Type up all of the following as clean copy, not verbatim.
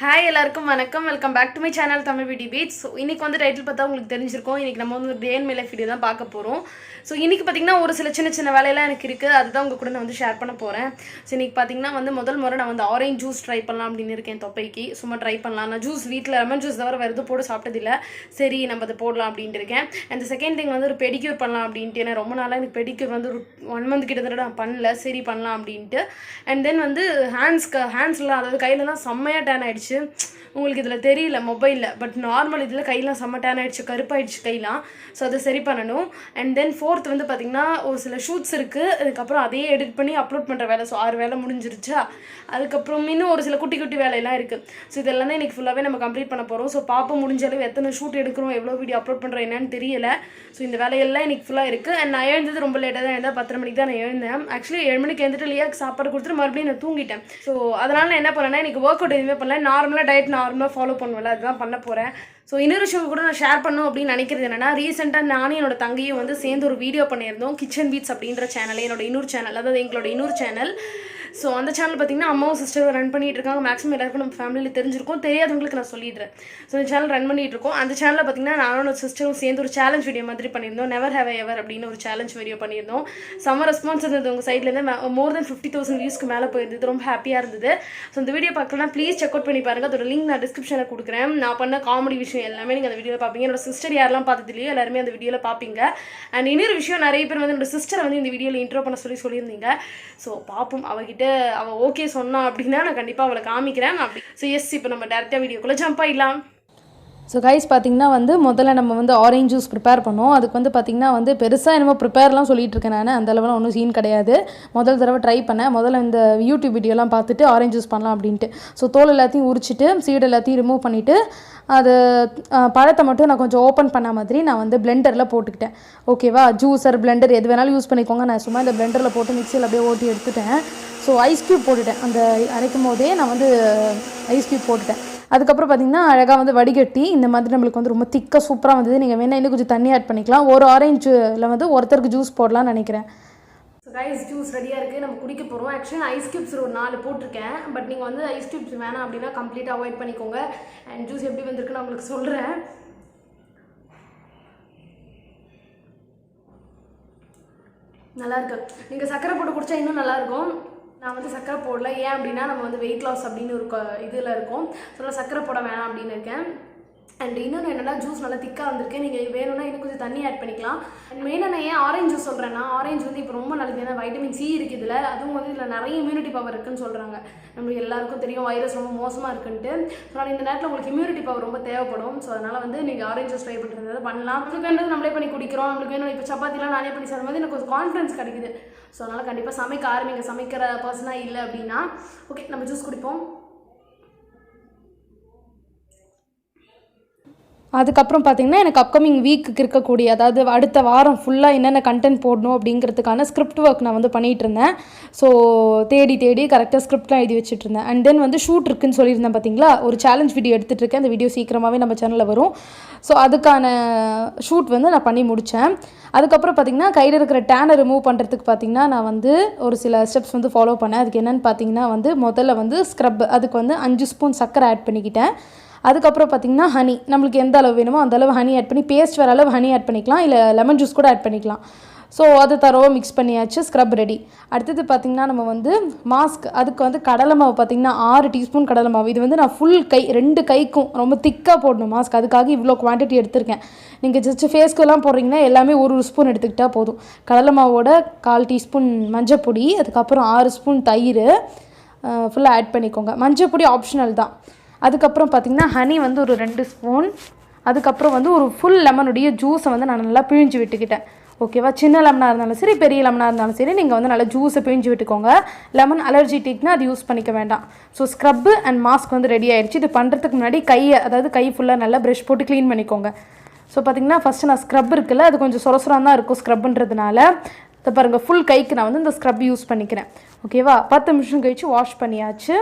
Hi எல்லாருக்கும் வணக்கம். Welcome back to my channel Tamil beauty beats. So இன்றைக்கி வந்து டைட்டில் பார்த்தா உங்களுக்கு தெரிஞ்சிருக்கும். இன்றைக்கி நம்ம வந்து day and my life video தான் பார்க்க போகிறோம். ஸோ இன்றைக்கி பார்த்திங்கன்னா ஒரு சின்ன சின்ன வேலையெல்லாம் எனக்கு இருக்குது. அதுதான் உங்கள் கூட நான் வந்து ஷேர் பண்ண போகிறேன். ஸோ இன்றைக்கி பார்த்திங்கன்னா வந்து முதல் முறை நான் வந்து ஆரஞ்ச் ஜூஸ் ட்ரை பண்ணலாம் அப்படின்னு இருக்கேன். தொப்பைக்கு சும்மா ட்ரை பண்ணலாம். நான் ஜூஸ் வீட்டில் லெமன் ஜூஸ் தவிர வேறு எதுவும் போட்டு சாப்பிட்டதில்லை. சரி நம்ம அதை போடலாம் அப்படின்ட்டு இருக்கேன். அண்ட் செகண்ட் திங் வந்து ஒரு பெடிக்யூர் பண்ணலாம் அப்படின்ட்டு. ஏன்னா ரொம்ப நாளாக எனக்கு பெடிக்யூர் வந்து ஒரு 1 month கிட்டத்தட்ட நான் பண்ணல. சரி பண்ணலாம் அப்படின்ட்டு. அண்ட் தென் வந்து ஹேண்ட்ஸ்லாம் அதாவது கையிலலாம் செம்மையாக டேன் ஆகிடுச்சு. உங்களுக்கு இதில் தெரியல மொபைலில், பட் நார்மல் இதில் கையெலாம் செம்ம டேன் ஆகிடுச்சு, கருப்பாயிடுச்சு கையெலாம். ஸோ அதை சரி பண்ணணும். அண்ட் தென் ஃபோர்த் வந்து பார்த்திங்கன்னா ஒரு சில ஷூட்ஸ் இருக்குது. அதுக்கப்புறம் அதையே எடிட் பண்ணி அப்லோட் பண்ணுற வேலை. ஸோ 6 வேலை முடிஞ்சிருச்சா. அதுக்கப்புறம் இன்னும் ஒரு சில குட்டி குட்டி வேலையெல்லாம் இருக்குது. ஸோ இதெல்லாம் தான் இன்றைக்கி ஃபுல்லாகவே நம்ம கம்ப்ளீட் பண்ண போகிறோம். ஸோ பார்ப்போம் முடிஞ்ச அளவு எத்தனை ஷூட் எடுக்கிறோம், எவ்வளோ வீடியோ அப்லோட் பண்ணுறோம் என்னன்னு தெரியல. ஸோ இந்த வேலையெல்லாம் இன்றைக்கி ஃபுல்லாக இருக்குது. அண்ட் நான் எழுந்தது ரொம்ப லேட்டாக தான் எழுந்தேன். 10 மணிக்கு தான் நான் எழுந்தேன். ஆக்சுவலி 7 மணிக்கு எழுந்துட்டு லியாக்கு சாப்பாடு கொடுத்துட்டு மறுபடியும் நான் தூங்கிட்டேன். ஸோ அதனால் நான் என்ன பண்ணேன்னா இன்றைக்கி ஒர்க் அவுட் எதுவுமே பண்ணல. நார்மலாக டயட் நார்மலாக ஃபாலோ பண்ணுவேன், அதுதான் பண்ண போகிறேன். ஸோ இன்னொரு விஷயம் கூட நான் ஷேர் பண்ணணும் அப்படின்னு நினைக்கிறது என்னென்னா, ரீசெண்டாக நானும் என்னோட தங்கையும் வந்து சேர்ந்து ஒரு வீடியோ பண்ணியிருந்தோம். கிச்சன் பீட்ஸ் அப்படின்ற சேனல், என்னோட இன்னொரு சேனல், அதாவது எங்களோட இன்னொரு சேனல். ஸோ அந்த சேனல் பார்த்திங்கன்னா அம்மாவும் சிஸ்டரும் ரன் பண்ணிகிட்டு இருக்காங்க. மேக்ஸிமம் எல்லாருக்கும் நம்ம ஃபேமிலியில் தெரிஞ்சிருக்கும், தெரியாதவங்களுக்கு நான் சொல்லிடுறேன். ஸோ இந்த சேனல் ரன் பண்ணிகிட்டு இருக்கோம். அந்த சேனலில் பார்த்திங்கன்னா நானும் சிஸ்டரும் சேர்ந்து ஒரு சேலஞ்ச் வீடியோ மாதிரி பண்ணியிருந்தோம். நெவர் ஹேவ் எவர் அப்படின்னு ஒரு சேலஞ்ச் வீடியோ பண்ணியிருந்தோம். செம்ம ரெஸ்பான்ஸ் இருந்தது உங்கள் சைட்லேருந்து. மோர் தென் 50,000 வியூஸ்க்கு மேலே போயிருந்தது. ரொம்ப ஹாப்பியாக இருந்தது. ஸோ இந்த வீடியோ பார்க்கலாம் ப்ளீஸ் செக் அவுட் பண்ணி பாருங்கள். அதோட லிங்க் நான் டிஸ்கிரிப்ஷனில் கொடுக்குறேன். நான் பண்ண காமெடி விஷயம் எல்லாமே நீங்கள் அந்த வீடியோவில் பார்ப்பீங்க. என்னோட சிஸ்டர் யாரெல்லாம் பார்த்தது இல்லையோ எல்லாருமே அந்த வீடியோவில் பார்ப்பீங்க. அண்ட் இன்னொரு விஷயம், நிறைய பேர் வந்து என்னோட சிஸ்டரை வந்து இந்த வீடியோவில் இன்ட்ரோ பண்ண சொல்லியிருந்தீங்க. ஸோ பார்ப்போம், அவகிட்ட அவள் ஓகே சொன்னா அப்படின்னா நான் கண்டிப்பாக அவளை காமிக்கிறேன். அப்படி ஸோ எஸ், இப்போ நம்ம டேரெக்டாக வீடியோக்குள்ளே ஜம்ப் ஆகிடலாம். ஸோ கைஸ் பார்த்திங்கன்னா வந்து முதல்ல நம்ம வந்து ஆரஞ்ச் ஜூஸ் ப்ரிப்பேர் பண்ணோம். அதுக்கு வந்து பார்த்திங்கன்னா வந்து பெருசாக என்னமோ ப்ரிப்பேர்லாம் சொல்லிட்டு இருக்கேன். நான் அந்த அளவுலாம் ஒன்றும் சீன் கிடையாது. முதல் தடவை ட்ரை பண்ணேன். முதல்ல இந்த யூடியூப் வீடியோலாம் பார்த்துட்டு ஆரஞ்ச் ஜூஸ் பண்ணலாம் அப்படின்ட்டு. ஸோ தோல் எல்லாத்தையும் உரிச்சிட்டு சீடு எல்லாத்தையும் ரிமூவ் பண்ணிவிட்டு அது பழத்தை மட்டும் நான் கொஞ்சம் ஓப்பன் பண்ண மாதிரி நான் வந்து பிளெண்டரில் போட்டுக்கிட்டேன். ஓகேவா, ஜூஸர் பிளெண்டர் எது வேணாலும் யூஸ் பண்ணிக்கோங்க. நான் சும்மா இந்த பிளெண்டரில் போட்டு மிக்சியில் அப்படியே ஓட்டி எடுத்துட்டேன். ஸோ ஐஸ் க்யூப் போட்டுட்டேன். அந்த அரைக்கும் போதே நான் வந்து ஐஸ் க்யூப் போட்டுட்டேன். அதுக்கப்புறம் பார்த்திங்கன்னா அழகாக வந்து வடிகட்டி இந்த மாதிரி நம்மளுக்கு வந்து ரொம்ப திக்காக சூப்பராக வந்தது. நீங்கள் வேணால் இன்னும் கொஞ்சம் தண்ணி ஆட் பண்ணிக்கலாம். ஒரு ஆரஞ்சில் வந்து ஒருத்தருக்கு ஜூஸ் போடலாம்னு நினைக்கிறேன். ஸோ ஐஸ் ஜூஸ் ரெடியாக இருக்குது, நம்ம குடிக்க போகிறோம். ஆக்சுவலி ஐஸ் க்யூப்ஸ் ஒரு 4 போட்டிருக்கேன். பட் நீங்கள் வந்து ஐஸ் க்யூப்ஸ் வேணாம் அப்படின்னா கம்ப்ளீட்டாக அவாய்ட் பண்ணிக்கோங்க. அண்ட் ஜூஸ் எப்படி வந்திருக்குன்னு நான் உங்களுக்கு சொல்கிறேன். நல்லாயிருக்கு. நீங்கள் சர்க்கரை போட்டு குடித்தா இன்னும் நல்லாயிருக்கும். நான் வந்து சர்க்கரை போடல. ஏன் அப்படின்னா நம்ம வந்து வெயிட் லாஸ் அப்படின்னு ஒரு இதில் இருக்கும். ஸோ நான் சர்க்கரை போட வேணாம் அப்படின்னு இருக்கேன். அண்ட் இன்னொன்று என்னென்னா, ஜூஸ் நல்லா திக்காக வந்திருக்கு. நீங்கள் வேணும்னா இன்னும் கொஞ்சம் தண்ணி ஆட் பண்ணிக்கலாம். அண்ட் மெயினாக நான் ஏன் ஆரஞ்ச் ஜூஸ் சொல்கிறேன்னா, ஆரஞ்ச் வந்து இப்போ ரொம்ப நல்லது. ஏன்னா வைட்டமின் சி இருக்குது இதில். அதுவும் வந்து இதில் நிறைய இம்யூனிட்டி பவர் இருக்குதுன்னு சொல்கிறாங்க. நம்மளுக்கு எல்லாருக்கும் தெரியும் வைரஸ் ரொம்ப மோசமாக இருக்குன்ட்டு. ஸோ நான் இந்த நேரத்தில் உங்களுக்கு இம்யூனிட்டி பவர் ரொம்ப தேவைப்படும். ஸோ அதனால் வந்து நீங்கள் ஆரஞ்ச் ஜூஸ் ட்ரை பண்ணுறது பண்ணலாம். நம்மளுக்கு வேணுறது நம்மளே பண்ணி குடிக்கிறோம். நம்மளுக்கு வேணும் இப்போ சப்பாத்திலாம் நானே பண்ணி சாப்பிடும் போது எனக்கு கொஞ்சம் கான்ஃபிடன்ஸ் கிடைக்குது. ஸோ அதனால் கண்டிப்பாக சமைக்க ஆரம்பிங்க. சமைக்கிற பர்சனாக இல்லை அப்படின்னா ஓகே, நம்ம ஜூஸ் குடிப்போம். அதுக்கப்புறம் பார்த்திங்கன்னா எனக்கு அப்கமிங் வீக்குக்கு இருக்கக்கூடிய, அதாவது அடுத்த வாரம் ஃபுல்லாக என்னென்ன கண்டென்ட் போடணும் அப்படிங்கிறதுக்கான ஸ்கிரிப்ட் ஒர்க் நான் வந்து பண்ணிகிட்டு இருந்தேன். ஸோ தேடி கரெக்டாக ஸ்கிரிப்ட்லாம் எழுதி வச்சுட்டு இருந்தேன். அண்ட் தென் வந்து ஷூட் இருக்குன்னு சொல்லியிருந்தேன் பார்த்தீங்களா, ஒரு சேலஞ்ச் வீடியோ எடுத்துகிட்டு இருக்கேன். அந்த வீடியோ சீக்கிரமாகவே நம்ம சேனலில் வரும். ஸோ அதுக்கான ஷூட் வந்து நான் பண்ணி முடித்தேன். அதுக்கப்புறம் பார்த்திங்கன்னா கையில் இருக்கிற டேனை ரிமூவ் பண்ணுறதுக்கு பார்த்திங்கன்னா நான் வந்து ஒரு சில ஸ்டெப்ஸ் வந்து ஃபாலோ பண்ணேன். அதுக்கு என்னென்னு பார்த்திங்கன்னா வந்து முதல்ல வந்து ஸ்க்ரப், அதுக்கு வந்து 5 ஸ்பூன் சர்க்கரை ஆட் பண்ணிக்கிட்டேன். அதுக்கப்புறம் பார்த்திங்கன்னா ஹனி, நம்மளுக்கு எந்த அளவு வேணுமோ அந்த அளவு ஹனி ஆட் பண்ணி, பேஸ்ட் வர அளவு ஹனி ஆட் பண்ணிக்கலாம், இல்லை லெமன் ஜூஸ் கூட ஆட் பண்ணிக்கலாம். ஸோ அது தரவாக மிக்ஸ் பண்ணியாச்சு. Scrub ready. அடுத்தது பார்த்திங்கன்னா நம்ம வந்து மாஸ்க், அதுக்கு வந்து கடலை மாவு பார்த்திங்கன்னா 6 டீஸ்பூன் கடலை மாவு. இது வந்து நான் ஃபுல் கை 2 கைக்கும் ரொம்ப திக்காக போடணும் மாஸ்க். அதுக்காக இவ்வளோ குவான்டிட்டி எடுத்திருக்கேன். நீங்கள் ஜஸ்ட் ஃபேஸ்க்கெல்லாம் போடுறீங்கன்னா எல்லாமே 1 ஸ்பூன் எடுத்துக்கிட்டால் போதும். கடலை மாவோட 1/4 டீஸ்பூன் மஞ்சப்பொடி, அதுக்கப்புறம் 6 ஸ்பூன் தயிர் ஃபுல்லாக ஆட் பண்ணிக்கோங்க. மஞ்சப்பொடி ஆப்ஷனல் தான். அதுக்கப்புறம் பார்த்திங்கன்னா ஹனி வந்து ஒரு 2 ஸ்பூன். அதுக்கப்புறம் வந்து ஒரு ஃபுல் லெமனுடைய ஜூஸை வந்து நான் நல்லா பிழிஞ்சு விட்டுக்கிட்டேன். ஓகேவா, சின்ன லெமனாக இருந்தாலும் சரி, பெரிய லெமனாக இருந்தாலும் சரி, நீங்கள் வந்து நல்லா ஜூஸை பிழிஞ்சு விட்டுக்கோங்க. லெமன் அலர்ஜிட்டிக்னா அது யூஸ் பண்ணிக்க வேண்டாம். ஸோ ஸ்க்ரப்பு அண்ட் மாஸ்க் வந்து ரெடி ஆகிடுச்சு. இது பண்ணுறதுக்கு முன்னாடி கையை, அதாவது கை ஃபுல்லாக நல்லா ப்ரஷ் போட்டு க்ளீன் பண்ணிக்கோங்க. ஸோ பார்த்திங்கன்னா ஃபஸ்ட்டு நான் ஸ்க்ரப் இருக்குல்ல, அது கொஞ்சம் சொரசுரம் தான் இருக்கும் ஸ்க்ரப்புன்றதுனால. இதை பாருங்கள், ஃபுல் கைக்கு நான் வந்து இந்த ஸ்க்ரப் யூஸ் பண்ணிக்கிறேன். ஓகேவா, 10 நிமிஷம் கழிச்சு வாஷ் பண்ணியாச்சு.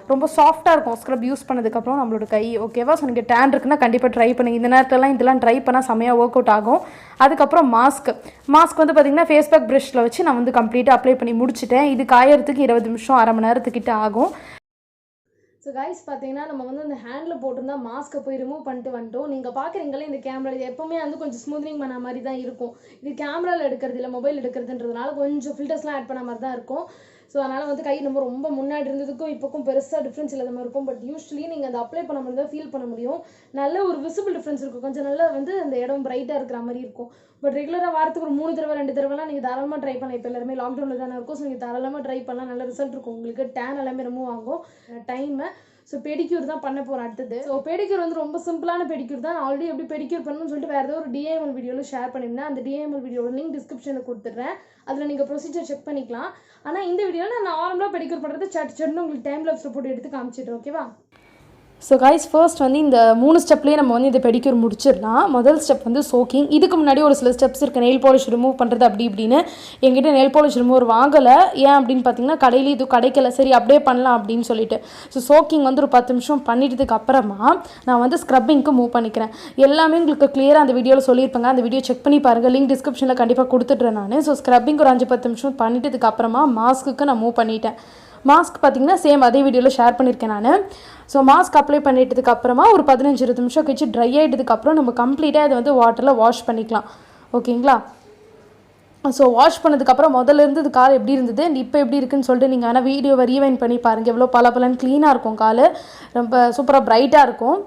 ரொம்ப சாஃப்டாக இருக்கும் ஸ்க்ரப் யூஸ் பண்ணதுக்கப்புறம் நம்மளோட கை. ஓகேவா, ஸோ நீங்கள் டேன் இருக்குன்னா கண்டிப்பாக ட்ரை பண்ணுங்கள். இந்த நேரத்துலலாம் இதெல்லாம் ட்ரை பண்ணால் செம்மையாக ஒர்க் அவுட் ஆகும். அதுக்கப்புறம் மாஸ்க் வந்து பார்த்திங்கன்னா ஃபேஸ் பேக் ப்ரஷில் வச்சு நான் வந்து கம்ப்ளீட்டாக அப்ளை பண்ணி முடிச்சிட்டேன். இது காயறதுக்கு 20 நிமிஷம் 1/2 மணி நேரத்துக்கிட்ட ஆகும். ஸோ கைஸ் பார்த்தீங்கன்னா நம்ம வந்து அந்த ஹேண்டில் போட்டிருந்தா மாஸ்க்கை போய் ரிமூவ் பண்ணிட்டு வந்துட்டோம். நீங்கள் பார்க்குறீங்களே இந்த கேமரா இது எப்போவுமே வந்து கொஞ்சம் ஸ்மூத்னிங் பண்ண மாதிரி தான் இருக்கும். இது கேமராவில் எடுக்கிறது இல்லை, மொபைல் எடுக்கிறதுன்றதுனால கொஞ்சம் ஃபில்டர்ஸ்லாம் ஆட் பண்ண மாதிரி தான் இருக்கும். ஸோ அதனால் வந்து கை நம்ம ரொம்ப முன்னாடி இருந்ததுக்கும் இப்போக்கும் பெருசாக டிஃப்ரென்ஸ் இல்லாத மாதிரி இருக்கும். பட் யூஸ்வலி நீங்கள் அதை அப்ளை பண்ண முடியாது, ஃபீல் பண்ண முடியும். நல்ல ஒரு விசிபிள் டிஃப்ரென்ஸ் இருக்கும். கொஞ்சம் நல்லா வந்து அந்த இடம் பிரைட்டாக இருக்கிற மாதிரி இருக்கும். பட் ரெகுலராக வாரத்துக்கு ஒரு 3 தடவை 2 தடவைலாம் நீங்கள் தாராளமாக ட்ரை பண்ணலாம். இப்போ எல்லாருமே லாக்டவுனில் தானே இருக்கும். ஸோ நீங்கள் தாராளமாக ட்ரை பண்ணலாம். நல்ல ரிசல்ட் இருக்கும். உங்களுக்கு டேன் எல்லாமே ரிமூவ் ஆகும் டைமை. ஸோ பெடிக்யூர் தான் பண்ண போகிறேன் அடுத்தது. ஸோ பெடிக்யூர் வந்து ரொம்ப சிம்பிளான பெடிக்யூர் தான். ஆல்ரெடி எப்படி பெடிக்யூர் பண்ணணும்னு சொல்லிட்டு வேறு ஏதோ ஒரு டிஐஎம்எல் வீடியோவில் ஷேர் பண்ணியிருந்தேன். அந்த டிஐஎம்எல் வீடியோட லிங்க் டிஸ்கிரிப்ஷனில் கொடுத்துட்றேன். அதில் நீங்கள் ப்ரொசீஜர் செக் பண்ணிக்கலாம். ஆனால் இந்த வீடியோவில் நான் நார்மலாக பெடிக்யூர் பண்ணுறது சட்டுன்னு உங்களுக்கு டைம் லேப்ஸில் போட்டு எடுத்து காமிச்சிடுறேன். ஓகேவா? ஸோ கைஸ் ஃபர்ஸ்ட் வந்து இந்த 3 ஸ்டெப்லேயே நம்ம வந்து இந்த பெடிக்யூர் முடிச்சிடலாம். முதல் ஸ்டெப் வந்து சோக்கிங். இதுக்கு முன்னாடி ஒரு சில ஸ்டெப்ஸ் இருக்குது, நெயில் பாலிஷ் ரிமூவ் பண்ணுறது அப்படி இப்படின்னு. என்கிட்ட நெயில் பாலிஷ் ரிமூவர் வாங்கலை. ஏன் அப்படின்னு பார்த்தீங்கன்னா கடையிலேயே இது கிடைக்கல. சரி அப்படியே பண்ணலாம் அப்படின்னு சொல்லிட்டு ஸோ சோக்கிங் வந்து ஒரு 10 நிமிஷம் பண்ணிட்டதுக்கு அப்புறமா நான் வந்து ஸ்க்ரப்பிங்க்கு மூவ் பண்ணிக்கிறேன். எல்லாமே உங்களுக்கு கிளியராக அந்த வீடியோவில் சொல்லியிருப்பாங்க. அந்த வீடியோ செக் பண்ணி பாருங்கள், லிங்க் டிஸ்கிரிப்ஷனில் கண்டிப்பாக கொடுத்துட்றேன் நான். ஸோ ஸ்க்ரப்பிங் ஒரு 5-10 நிமிஷம் பண்ணிட்டதுக்கு அப்புறமா மாஸ்க்கு நான் மூவ் பண்ணிட்டேன். மாஸ்க் பார்த்திங்கன்னா சேம் அதே வீடியோவில் ஷேர் பண்ணியிருக்கேன் நான். ஸோ மாஸ்க் அப்ளை பண்ணிட்டதுக்கு அப்புறமா ஒரு 15-20 நிமிஷம் கழிச்சு ட்ரை ஆகிட்டதுக்கப்புறம் நம்ம கம்ப்ளீட்டாக அதை வந்து வாட்டரில் வாஷ் பண்ணிக்கலாம். ஓகேங்களா? ஸோ வாஷ் பண்ணதுக்கப்புறம் முதல்ல இருந்து இது கால் எப்படி இருந்தது இப்போ எப்படி இருக்குன்னு சொல்லிட்டு நீங்கள் ஆனால் வீடியோவை ரீவைண்ட் பண்ணி பாருங்கள். எவ்வளோ பலன்னு க்ளீனாக இருக்கும், கால் ரொம்ப சூப்பராக ப்ரைட்டாக இருக்கும்.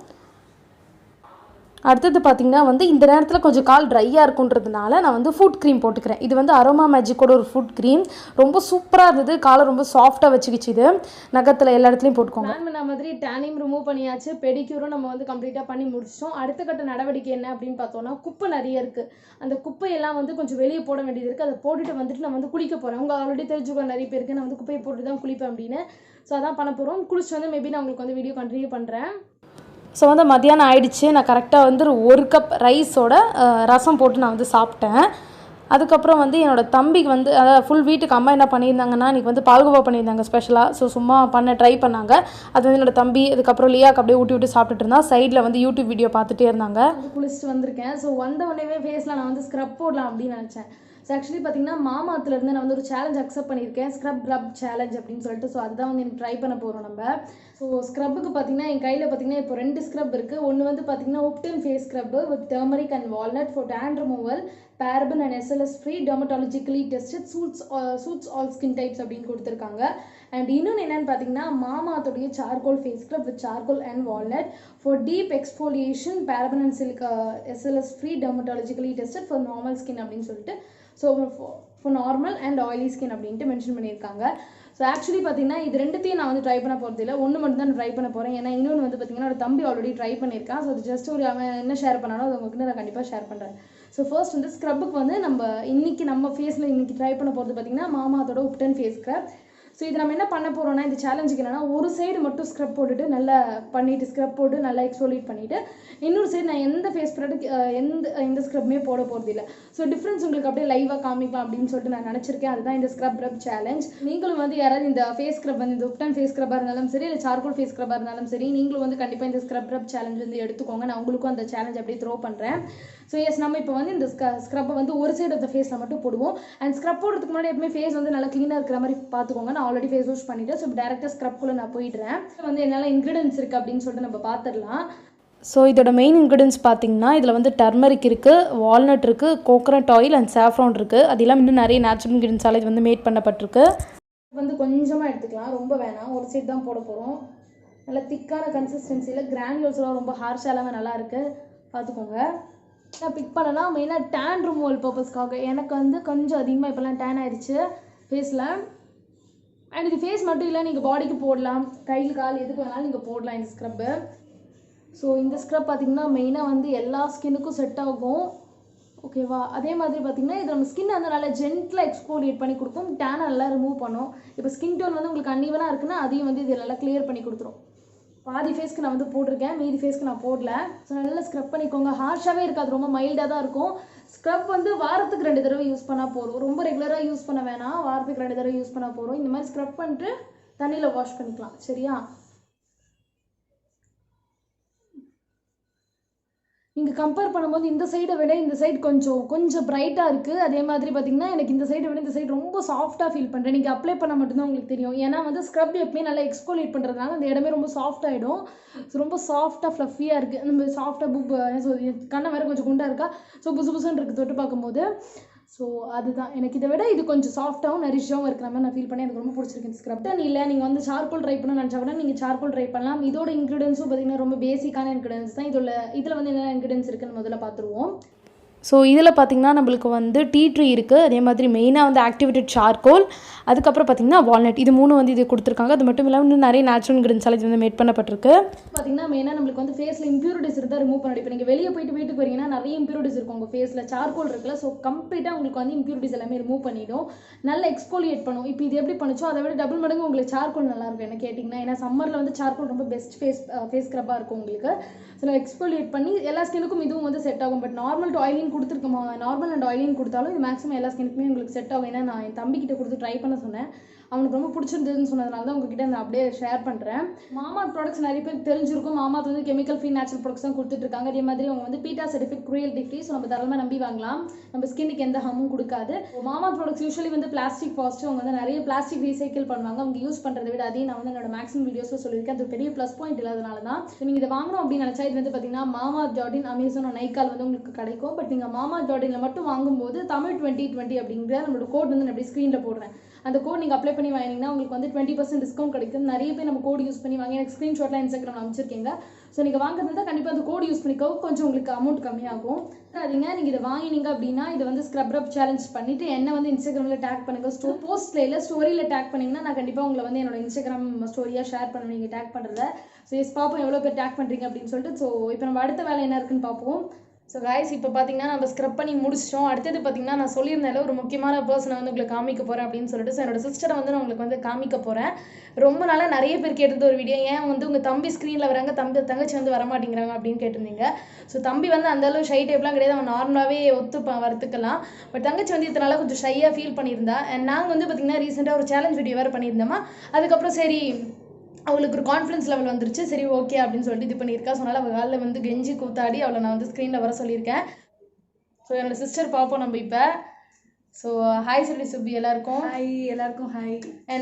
அடுத்தது பார்த்திங்கன்னா வந்து இந்த நேரத்தில் கொஞ்சம் கால் ட்ரையாக இருக்குன்றதுனால நான் வந்து ஃபுட் க்ரீம் போட்டுக்கிறேன். இது வந்து அரோமா மேஜிக்கோட ஒரு ஃபுட் க்ரீம். ரொம்ப சூப்பராக இருந்தது, காலை ரொம்ப சாஃப்டாக வச்சுக்கிச்சு. இது நகத்தில் எல்லா இடத்துலையும் போட்டுக்கோங்க. பிளான் பண்ண மாதிரி டேனிங் ரிமூவ் பண்ணியாச்சு, பெடிக்யூரும் நம்ம வந்து கம்ப்ளீட்டாக பண்ணி முடிச்சிட்டோம். அடுத்த கட்ட நடவடிக்கை என்ன அப்படின்னு பார்த்தோன்னா, குப்பை நிறைய இருக்குது. அந்த குப்பையெல்லாம் வந்து கொஞ்சம் வெளியே போட வேண்டியது இருக்குது. அதை போட்டுட்டு வந்துட்டு நான் வந்து குளிக்க போகிறேன். உங்கள் ஆல்ரெடி தெரிஞ்சுக்கோ நிறைய பேருக்கு நான் வந்து குப்பையை போட்டு தான் குளிப்பேன் அப்படின்னு. ஸோ அதான் பண்ண போகிறோம். குளிச்சுட்டு வந்து மேபி நான் உங்களுக்கு வந்து வீடியோ கண்டினியூ பண்ணுறேன். ஸோ வந்து மத்தியானம் ஆயிடுச்சு. நான் கரெக்டாக வந்து 1 கப் ரைஸோட ரசம் போட்டு நான் வந்து சாப்பிட்டேன். அதுக்கப்புறம் வந்து என்னோடய தம்பிக்கு வந்து அதாவது ஃபுல் வீட்டுக்கு அம்மா என்ன பண்ணியிருந்தாங்கன்னா இன்றைக்கி வந்து பால்கோவா பண்ணியிருந்தாங்க ஸ்பெஷலாக. ஸோ சும்மா ட்ரை பண்ணாங்க. அது வந்து என்னோடய தம்பி அதுக்கப்புறம் லியாக்கு அப்படியே ஊட்டி விட்டு சாப்பிட்டுட்டு இருந்தா. சைடில் வந்து யூடியூப் வீடியோ பார்த்துட்டே இருந்தாங்க. குளிச்சுட்டு வந்திருக்கேன். ஸோ வந்த உடனே ஃபேஸில் நான் வந்து ஸ்க்ரப் போடலாம் அப்படின்னு நினச்சேன். ஸோ ஆக்சுவலி பார்த்தீங்கன்னா மாமாத்துலேருந்து நான் வந்து ஒரு சேலஞ்ச் அக்செப்ட் பண்ணியிருக்கேன், ஸ்க்ரப் ரப் சேலஞ்ச் அப்படின்னு சொல்லிட்டு. ஸோ அதுதான் வந்து எனக்கு ட்ரை பண்ண போகிறோம் நம்ம. ஸோ ஸ்க்ரப்புக்கு பார்த்தீங்கன்னா என் கையில் பார்த்தீங்கன்னா இப்போ 2 ஸ்க்ரப் இருக்குது. ஒன்று வந்து பார்த்தீங்கன்னா ubtan face scrub with turmeric and walnut for tan removal, paraben and SLS free, dermatologically tested, suits all skin types அப்படின்னு கொடுத்துருக்காங்க. அண்ட் இன்னொன்று என்னென்னு பார்த்தீங்கன்னா மாமாத்தோடைய charcoal face scrub with charcoal and walnut for deep exfoliation, paraben and SLS free, dermatologically tested for normal skin அப்படின்னு சொல்லிட்டு. So for normal and oily skin அப்படின்ட்டு mention பண்ணியிருக்காங்க. ஸோ ஆக்சுவலி பார்த்தீங்கன்னா இது ரெண்டுத்தையும் நான் வந்து ட்ரை பண்ண போகிறது இல்லை, ஒன்று மட்டும் தான் ட்ரை பண்ண போகிறேன். ஏன்னா இன்னொன்று வந்து பார்த்தீங்கன்னா ஒரு தம்பி ஆல்ரெடி ட்ரை பண்ணியிருக்கான். ஸோ அது ஜஸ்ட் ஒரு அவன் என்ன ஷேர் பண்ணாலும் அது உங்களுக்கு நான் கண்டிப்பாக ஷேர் பண்ணுறேன். ஸோ ஃபர்ஸ்ட் வந்து ஸ்க்ரப்புக்கு வந்து நம்ம ஃபேஸில் இன்றைக்கி ட்ரை பண்ண போகிறது பார்த்தீங்கன்னா மாமாத்தோட உப்டன் ஃபேஸ் ஸ்க்ரப். ஸோ இது நம்ம என்ன பண்ண போகிறோம்னா இந்த சேலஞ்சுக்கு என்னன்னா ஒரு சைடு மட்டும் ஸ்க்ரப் போட்டுட்டு நல்லா பண்ணிவிட்டு ஸ்க்ரப் போட்டு நல்லா எக்ஸ்ஃபோலியேட் பண்ணிவிட்டு இன்னொரு சைடு நான் எந்த ஃபேஸ் ப்ராடக்ட் எந்த ஸ்க்ரப்புமே போட போகிறது இல்லை. ஸோ டிஃப்ரென்ஸ் உங்களுக்கு அப்படியே லைவாக காமிக்கலாம் அப்படின்னு சொல்லிட்டு நான் நினச்சிருக்கேன். அதுதான் இந்த ஸ்க்ரப் ரப் சேலஞ்ச். நீங்களும் வந்து யாராவது இந்த ஃபேஸ் ஸ்க்ரப் வந்து இந்த உப்டன் ஃபேஸ் ஸ்க்ரப்பாக இருந்தாலும் சரி இல்லை சார்கோல் ஃபேஸ் ஸ்க்ரப்பாக இருந்தாலும் சரி நீங்களும் வந்து கண்டிப்பாக இந்த ஸ்க்ரப் ரப் சேலஞ்ச் வந்து எடுத்துக்கோங்க. நான் உங்களுக்கும் அந்த சேலஞ்ச் அப்படியே த்ரோ பண்ணுறேன். ஸோ எஸ் நம்ம இப்போ வந்து இந்த ஸ்க்ரப்பை வந்து ஒரு சைடு ஆஃப் த ஃபேஸில் மட்டும் போடுவோம். அண்ட் ஸ்க்ரப் போடுறதுக்கு முன்னாடி எப்பவுமே ஃபேஸ் வந்து நல்லா க்ளீனாக இருக்கிற மாதிரி பார்த்துக்கோங்க. நான் ஆல்ரெடி ஃபேஸ் வாஷ் பண்ணிவிட்டேன். ஸோ டேரெக்டாக ஸ்க்ரப்குள்ளே நான் போயிடுறேன். வந்து என்னெல்லாம் இன்க்ரீடியன்ஸ் இருக்குது அப்படின்னு சொல்லிட்டு நம்ம பார்த்துடலாம். ஸோ இதோட மெயின் இன்க்ரீடியன்ஸ் பார்த்திங்கன்னா இதில் வந்து டர்மரிக் இருக்குது, வால்நட் இருக்குது, கோகனட் ஆயில் அண்ட் சாஃப்ரான் இருக்குது. அது எல்லாம் இன்னும் நிறைய நேச்சுரல் இன்க்ரீடியன்ஸால் இது வந்து மேட் பண்ணப்பட்டிருக்கு. வந்து கொஞ்சமாக எடுத்துக்கலாம், ரொம்ப வேணாம், ஒரு சைடு தான் போட போகிறோம். நல்லா திக்கான கன்சிஸ்டன்சியில் கிரானியூல்ஸ்லாம் ரொம்ப ஹார்ஷாலாக நல்லா இருக்குது, பார்த்துக்கோங்க. நான் பிக் பண்ணலாம் மெயினாக டேன் ரிமூவல் பர்பஸ்க்காக. எனக்கு வந்து கொஞ்சம் அதிகமாக இப்போலாம் டேன் ஆயிடுச்சு ஃபேஸில். அண்ட் இது ஃபேஸ் மட்டும் இல்லை, நீங்கள் பாடிக்கு போடலாம், கையில் கால் எதுக்கு வேணாலும் நீங்கள் போடலாம் இந்த ஸ்க்ரப்பு. ஸோ இந்த ஸ்க்ரப் பார்த்திங்கன்னா மெயினாக வந்து எல்லா ஸ்கின்னுக்கும் செட் ஆகும். ஓகேவா? அதே மாதிரி பார்த்திங்கன்னா இது நம்ம ஸ்கின் வந்து நல்லா ஜென்டலாக எக்ஸ்ஃபோலியேட் பண்ணி கொடுக்கும், டேனை நல்லா ரிமூவ் பண்ணும். இப்போ ஸ்கின் டோன் வந்து உங்களுக்கு அன்ஈவனாக இருக்குன்னா அதையும் வந்து இது நல்லா கிளியர் பண்ணி கொடுத்துரும். பாதி ஃபேஸ்க்கு நான் வந்து போட்டிருக்கேன், மீதி ஃபேஸ்க்கு நான் போடல. ஸோ நல்லா ஸ்க்ரப் பண்ணிக்கோங்க. ஹார்ஷாகவே இருக்காது, ரொம்ப மைல்டாக தான் இருக்கும். ஸ்க்ரப் வந்து வாரத்துக்கு 2 தடவை யூஸ் பண்ணால் போதும், ரொம்ப ரெகுலராக யூஸ் பண்ண வேணாம். வாரத்துக்கு 2 தடவை யூஸ் பண்ணால் போதும். இந்த மாதிரி ஸ்க்ரப் பண்ணிட்டு தண்ணியில் வாஷ் பண்ணிக்கலாம். சரியா? இங்கே கம்பேர் பண்ணும்போது இந்த சைடை விட இந்த சைடு கொஞ்சம் பிரைட்டாக இருக்குது. அதே மாதிரி பார்த்திங்கன்னா எனக்கு இந்த சைடை விட இந்த சைடு ரொம்ப சாஃப்ட்டாக ஃபீல் பண்ணுறேன். நீங்கள் அப்ளை பண்ண மட்டும்தான் உங்களுக்கு தெரியும். ஏன்னா வந்து ஸ்க்ரப் எப்பவுமே நல்லா எக்ஸ்போலியேட் பண்ணுறதுனால அந்த இடமே ரொம்ப சாஃப்ட் ஆகிடும். ஸோ ரொம்ப சாஃப்டாக ஃப்ளஃபியாக இருக்குது. நம்ம சாஃப்டாக கண்ணை வேறு கொஞ்சம் குண்டாக இருக்கா. ஸோ புசு புசுன்னு இருக்குது தொட்டு பார்க்கும்போது. ஸோ அதுதான் எனக்கு இதை விட இது கொஞ்சம் சாஃப்டாகவும் நரிஷாகவும் இருக்கிற மாதிரி நான் ஃபீல் பண்ணி எனக்கு ரொம்ப பிடிச்சிருக்கு இந்த ஸ்க்ரப். இல்லை நீங்கள் வந்து சார்கோல் ட்ரை பண்ணணும்னு நினச்சா கூட நீங்கள் சார்கோல் ட்ரை பண்ணலாம். இதோட இன்க்ரீடியன்ஸும் பார்த்தீங்கன்னா ரொம்ப பேசிக்கான இன்க்ரீடியன்ஸ் தான். இதில் வந்து என்னென்ன இன்க்ரீடியன்ஸ் இருக்குன்னு முதல்ல பார்த்துருவோம். ஸோ இதில் பார்த்திங்கன்னா நம்மளுக்கு வந்து டீ ட்ரீ இருக்குது. அதே மாதிரி மெயினாக வந்து ஆக்டிவேட்டட் சார்கோல், அதுக்கப்புறம் பார்த்திங்கன்னா வால்நட், இது 3 வந்து இது கொடுத்துருக்காங்க. அது மட்டும் இல்லாமல் இன்னும் நிறைய நேச்சுரல் இன்க்ரீடியன்ஸ் இது வந்து மேட் பண்ணப்பட்டிருக்கு. பார்த்திங்கன்னா மெயினாக நம்மளுக்கு வந்து ஃபேஸில் இம்ப்யூரிட்டிஸ் இருந்தால் ரிமூவ் பண்ணி. இப்போ நீங்கள் வெளியே போயிட்டு வீட்டுக்கு வரீங்கன்னா நிறைய இம்ப்யூரிட்டிஸ் இருக்கும் உங்கள் ஃபேஸில். சார்கோல் இருக்குல்ல, ஸோ கம்ப்ளீட்டாக உங்களுக்கு வந்து இம்ப்யூரிட்டிஸ் எல்லாமே ரிமூவ் பண்ணிடும், நல்லா எக்ஸ்போலியேட் பண்ணும். இப்போ இது எப்படி பண்ணுச்சோ அதை விட டபுள் மடங்கு உங்களுக்கு சார்கோல் நல்லாயிருக்கும் என்ன கேட்டிங்கன்னா. ஏன்னா சம்மரில் வந்து சார்கோல் ரொம்ப பெஸ்ட் ஃபேஸ் ஸ்க்ரப்பாக இருக்கும் உங்களுக்கு. ஸோ எக்ஸ்போலியேட் பண்ணி எல்லா ஸ்கின்னுக்கும் இதுவும் வந்து செட் ஆகும். பட் நார்மல் டு ஆயிலிங் கொடுத்துருக்கோமா, நார்மல் அண்ட் ஆயிலிங் கொடுத்தாலும் இது மேக்ஸிமம் எல்லா ஸ்கின்னுக்குமே உங்களுக்கு செட் ஆகும். ஏன்னா நான் என் தம்பிக்கிட்ட கொடுத்து ட்ரை பண்ண சொன்னேன். அவனுக்கு ரொம்ப பிடிச்சிருந்ததுன்னு சொன்னதுனால தான் உங்ககிட்ட நான் அப்படியே ஷேர் பண்ணுறேன். மாமா ப்ராடக்ட்ஸ் நிறைய பேர் தெரிஞ்சிருக்கும். மாமா வந்து கெமிக்கல் ஃப்ரீ நேச்சுரல் ப்ராடக்ட்ஸ் தான் கொடுத்துட்ருக்காங்க. அதே மாதிரி அவங்க வந்து beta certificate cruelty free. So நம்ம தாராளமாக நம்பி வாங்கலாம். நம்ம ஸ்கின்னுக்கு எந்த ஹார்மும் கொடுக்காது. மாமா ப்ராடக்ட்ஸ் யூஸ்வலி வந்து பிளாஸ்டிக் பாசிட்டிவ். அவங்க வந்து நிறைய பிளாஸ்டிக் ரீசைக்கிள் பண்ணுவாங்க. அவங்க யூஸ் பண்ணுறதை விட அதையும் நான் வந்து என்னோட மேக்ஸிமம் வீடியோஸில் சொல்லியிருக்கேன். அது பெரிய ப்ளஸ் பாயிண்ட் இல்லாதனால தான். நீங்கள் இதை வாங்கணும் அப்படின்னு நினச்சா இது வந்து பார்த்தீங்கன்னா மாமா ஜார்டின், அமேசான், நைக்கால் வந்து உங்களுக்கு கிடைக்கும். பட் நீங்கள் மாமா ஜார்டினில் மட்டும் வாங்கும்போது தமிழ் 2020 அப்படிங்கிற நம்மளோட கோட் வந்து நான் அப்படியே ஸ்க்ரீனில் போடுறேன். அந்த கோட் நீங்கள் அப்ளை பண்ணி வாங்கினீங்கன்னா உங்களுக்கு வந்து 20% டிஸ்கவுண்ட் கிடைக்கும். நிறைய பேர் நம்ம கோட் யூஸ் பண்ணி வாங்கி எனக்கு ஸ்க்ரீன்ஷாட்லாம் இன்ஸ்டாகிராமில் அமைச்சிருக்கீங்க. ஸோ நீங்கள் வாங்குறதா கண்டிப்பாக அந்த கோட் யூஸ் பண்ணிக்கோ, கொஞ்சம் உங்களுக்கு அமௌண்ட் கம்மியாகும். அதிங்க நீங்கள் இதை வாங்கினீங்க அப்படின்னா இதை வந்து ஸ்க்ரப் சேலஞ்ச் பண்ணிவிட்டு என்ன வந்து இன்ஸ்டாகிராமில் டேக் பண்ணுங்கள். போஸ்ட்டில் இல்லை ஸ்டோரியில் டேக் பண்ணிங்கன்னா நான் கண்டிப்பாக உங்களை வந்து என்னோட இன்ஸ்டாகிராம் ஸ்டோரியாக ஷேர் பண்ணுவேன் நீங்கள் டேக் பண்ணுறத. ஸோ பார்ப்போம் எவ்வளோ பேர் டேக் பண்ணுறீங்க அப்படின்னு சொல்லிட்டு. ஸோ இப்போ நம்ம அடுத்த வேலை என்ன இருக்குன்னு பார்ப்போம். ஸோ கைஸ் இப்போ பார்த்தீங்கன்னா நம்ம ஸ்க்ரப் பண்ணி முடிச்சிட்டோம். அடுத்தது பார்த்தீங்கன்னா நான் சொல்லியிருந்தால ஒரு முக்கியமான பர்சனை வந்து உங்களுக்கு காமிக்க போகிறேன் அப்படின்னு சொல்லிட்டு. ஸோ என்னோட சிஸ்டரை வந்து நான் உங்களுக்கு வந்து காமிக்க போகிறேன். ரொம்ப நாளாக நிறைய பேர் கேட்டிருந்த ஒரு வீடியோ, ஏன் வந்து உங்கள் தம்பி ஸ்க்ரீனில் வராங்க, தங்கச்சி வந்து வரமாட்டேங்கிறாங்க அப்படின்னு கேட்டிருந்தீங்க. ஸோ தம்பி வந்து அந்தளவு ஷை டைப்லாம் கிடையாது, அவன் நார்மலாகவே வரத்துக்கலாம். பட் தங்கச்சி வந்து இதனால கொஞ்சம் ஷையாக ஃபீல் பண்ணியிருந்தா. அண்ட் நாங்கள் வந்து பார்த்திங்கன்னா ரீசெண்டாக ஒரு சேலஞ்ச் வீடியோ வேறு பண்ணியிருந்தோமா. அதுக்கப்புறம் சரி அவளுக்கு ஒரு கான்ஃபிடன்ஸ் லெவல் வந்துருச்சு, சரி ஓகே அப்படின்னு சொல்லிட்டு இது பண்ணியிருக்கா. ஸோ அதனால் அவள் காலில் வந்து கெஞ்சி கூத்தாடி அவளை நான் வந்து ஸ்க்ரீனில் வர சொல்லியிருக்கேன். ஸோ என்னோடய சிஸ்டர் பார்ப்போம் நம்ம இப்போ. ஸோ ஹாய் சொல்லி சுபி எல்லாருக்கும். எல்லாருக்கும் ஹாய்.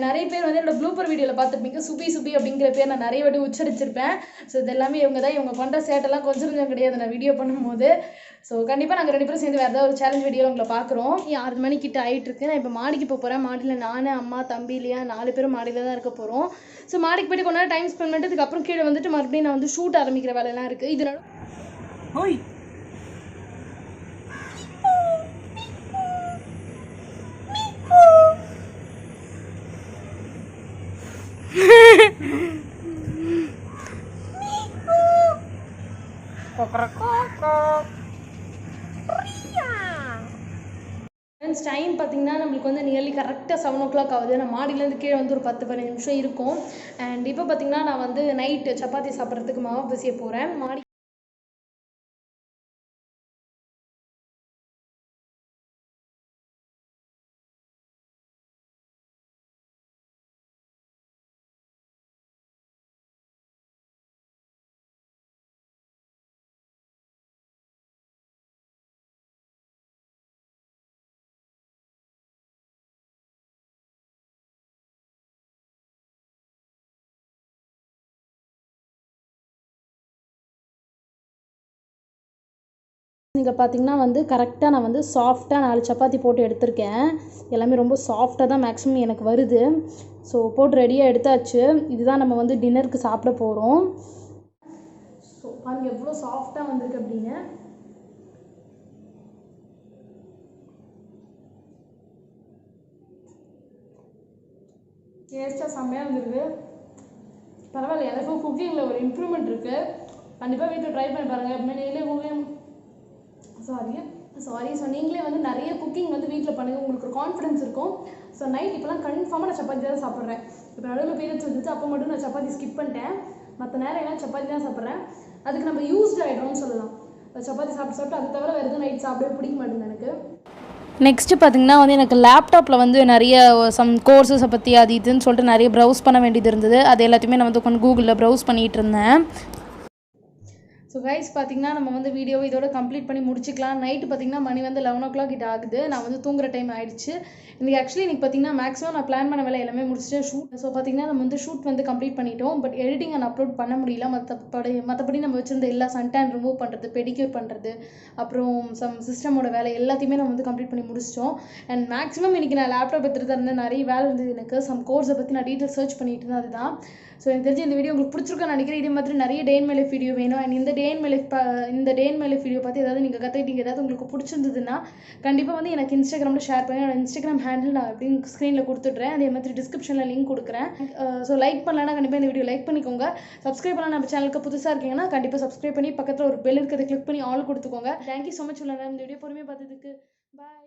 நிறைய பேர் வந்து என்னோட ப்ளூப்பர் வீடியோவில் பார்த்துருப்பீங்க. சுபி அப்படிங்கிற பேர் நான் நிறைய வாட்டி உச்சரிச்சிருப்பேன். ஸோ இது எல்லாமே இவங்க பண்ணுற சேட்டெல்லாம் கொஞ்சம் கிடையாது நான் வீடியோ பண்ணும்போது. ஸோ கண்டிப்பாக நாங்கள் 2 பேரும் சேர்ந்து வேறு ஏதாவது ஒரு சேலஞ்ச் வீடியோ உங்களை பார்க்குறோம். 6 மணிக்கிட்ட ஆகிட்டுருக்கு. நான் இப்போ மாடிக்கு போகிறேன். மாடியில் நான், அம்மா, தம்பி இல்லையா 4 பேரும் மாடியில் தான் இருக்க போகிறோம். ஸோ மாடிக்கு போய்ட்டு கொஞ்ச நேரம் டைம் ஸ்பெண்ட் பண்ணிட்டு அதுக்கப்புறம் கீழே வந்துட்டு மறுபடியும் நான் வந்து ஷூட் ஆரம்பிக்கிற வேலையெல்லாம் இருக்குது. இதனால ஓய் டைம் பார்த்தீங்கன்னா நம்மளுக்கு வந்து நியர்லி கரெக்டாக 7 o'clock ஆகுது. நான் மாடியிலேருந்து கீழே வந்து ஒரு 10-15 நிமிஷம் இருக்கும். அண்ட் இப்போ பார்த்தீங்கன்னா நான் வந்து நைட்டு சப்பாத்தி சாப்பிட்றதுக்கு மாவு பிசைய போகிறேன். மாடி நீங்கள் பார்த்தீங்கன்னா வந்து கரெக்டாக நான் வந்து சாஃப்டாக 4 சப்பாத்தி போட்டு எடுத்திருக்கேன். எல்லாமே ரொம்ப சாஃப்டாக தான் மேக்ஸிமம் எனக்கு வருது. ஸோ போட்டு ரெடியாக எடுத்தாச்சு. இதுதான் நம்ம வந்து டின்னருக்கு சாப்பிட போகிறோம். ஸோ பாருங்கள் எவ்வளோ சாஃப்டாக வந்திருக்கு அப்படின்னு. டேஸ்ட்டாக செம்மையாக வந்துருக்கு. பரவாயில்ல, எனக்கும் குக்கிங்கில் ஒரு இம்ப்ரூவ்மெண்ட் இருக்குது. கண்டிப்பாக வீட்டில் ட்ரை பண்ணி பாருங்கள். எப்பவுமே நீங்களே குக்கிங் சாரி ஸோ நீங்களே வந்து நிறைய குக்கிங் வந்து வீட்டில் பண்ணுங்கள், உங்களுக்கு ஒரு கான்ஃபிடன்ஸ் இருக்கும். ஸோ நைட் இப்போலாம் கன்ஃபார்மாக நான் சப்பாத்தி தான் சாப்பிட்றேன். இப்போ நடுவில் பீரியட்ஸ் வந்துச்சு, அப்போ மட்டும் நான் சப்பாத்தி ஸ்கிப் பண்ணிட்டேன். மற்ற நேரம் எல்லாம் சப்பாத்தி தான் சாப்பிட்றேன். அதுக்கு நம்ம யூஸ்ட் ஆகிடும்னு சொல்லலாம். சப்பாத்தி சாப்பிட்டு அது தவிர வேறு எதுவும் நைட் சாப்பிடவே பிடிக்க மாட்டேங்குது எனக்கு. நெக்ஸ்ட்டு பார்த்திங்கன்னா வந்து எனக்கு லேப்டாப்பில் வந்து நிறைய சம் கோர்ஸஸை பற்றி அது இதுன்னு சொல்லிட்டு நிறைய ப்ரௌஸ் பண்ண வேண்டியது இருந்தது. அது எல்லாத்தையுமே நான் வந்து உட்காந்து கூகுளில் ப்ரௌஸ் பண்ணிகிட்டு இருந்தேன். ஸோ கைஸ் பார்த்தீங்கன்னா நம்ம வந்து வீடியோவை இதோட கம்ப்ளீட் பண்ணி முடிச்சிக்கலாம். நைட்டு பார்த்தீங்கன்னா மணி வந்து 11 o'clock கிட்ட ஆகுது. நான் வந்து தூங்குற டைம் ஆயிடுச்சு. இன்றைக்கி பார்த்தீங்கன்னா மேக்ஸிமம் நான் பிளான் பண்ண வேலை எல்லாமே முடிச்சுட்டு ஷூட். ஸோ பார்த்தீங்கன்னா நம்ம வந்து ஷூட் வந்து கம்ப்ளீட் பண்ணிட்டோம். பட் எடிட்டிங் அண்ட் அப்லோட் பண்ண முடியல. மற்றபடி நம்ம வச்சிருந்த எல்லா சன்டான் ரிமூவ் பண்ணுறது, பெடிக்யூர் பண்ணுறது, அப்புறம் சிஸ்டமோட வேலை எல்லாத்தையுமே நம்ம வந்து கம்ப்ளீட் பண்ணி முடிச்சிட்டோம். அண்ட் மேக்ஸிமம் இன்றைக்கி நான் லேப்டாப் எடுத்துகிட்டு தான் இருந்தேன். நிறைய வேலை இருந்தது எனக்கு. கோர்ஸை பற்றி நான் டீட்டெயில் சர்ச் பண்ணிட்டு இருந்தேன். அதுதான். ஸோ எனக்கு தெரிஞ்சு இந்த வீடியோ உங்களுக்கு பிடிச்சிருக்குன்னு நினைக்கிறேன். இதே மாதிரி நிறைய டே இன் மை லைஃப் வீடியோ வேணும். அண்ட் இந்த டே இன் மை லைஃப் வீடியோ பார்த்து ஏதாவது நீங்கள் கற்றுக்கிட்டீங்க, ஏதாவது உங்களுக்கு பிடிச்சிருந்ததுன்னா கண்டிப்பாக வந்து எனக்கு இன்ஸ்டாகிராமில் ஷேர் பண்ணி என்னோட இன்ஸ்டாகிராம் ஹேண்டில் நான் அப்படின்னு ஸ்க்ரீனில் கொடுத்துட்றேன். அதே மாதிரி டிஸ்கிரிப்ஷனில் லிங்க் கொடுக்குறேன். ஸோ லைக் பண்ணலன்னா கண்டிப்பாக இந்த வீடியோ லைக் பண்ணிக்கோங்க. சப்ஸ்கிரைப் பண்ணலாம். நம்ம சேனலுக்கு புதுசாக இருக்கீங்கன்னா கண்டிப்பாக சப்ஸ்கிரைப் பண்ணி பக்கத்தில் ஒரு பெல் இருக்கிறத கிளிக் பண்ணி ஆல் கொடுத்துக்கோங்க. Thank you so much. இந்த வீடியோ பொறுமையாக பார்த்ததுக்கு பாய்.